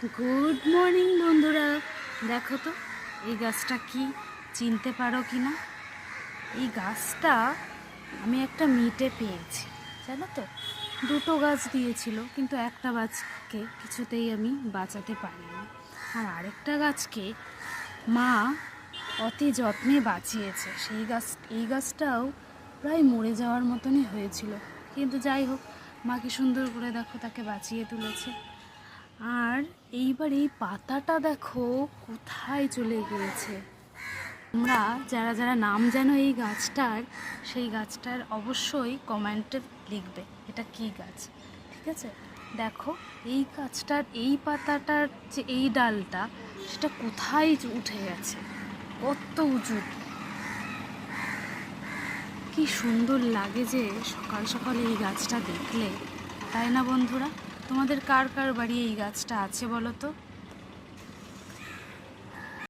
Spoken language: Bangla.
গুড মর্নিং বন্ধুরা, দেখো তো এই গাছটা কি চিনতে পারো কি না? এই গাছটা আমি একটা মিটে পেয়েছি, জানো তো। দুটো গাছ দিয়েছিল, কিন্তু একটা গাছকে কিছুতেই আমি বাঁচাতে পারিনি, আর আরেকটা গাছকে মা অতি যত্নে বাঁচিয়েছে। এই গাছটাও প্রায় মরে যাওয়ার মতনই হয়েছিল, কিন্তু যাই হোক, মা কি সুন্দর করে দেখো তাকে বাঁচিয়ে তুলেছে। আর এইবার এই পাতাটা দেখো কোথায় চলে গিয়েছে। তোমরা যারা যারা নাম জানো এই গাছটার, সেই গাছটার অবশ্যই কমেন্টে লিখবে এটা কি গাছ, ঠিক আছে? দেখো এই গাছটার এই পাতাটার যে এই ডালটা, সেটা কোথায় উঠে গেছে, কত উঁচু। কি সুন্দর লাগে যে সকাল সকাল এই গাছটা দেখলে, তাই না বন্ধুরা? তোমাদের কার কার বাড়ি এই গাছটা আছে বলো তো?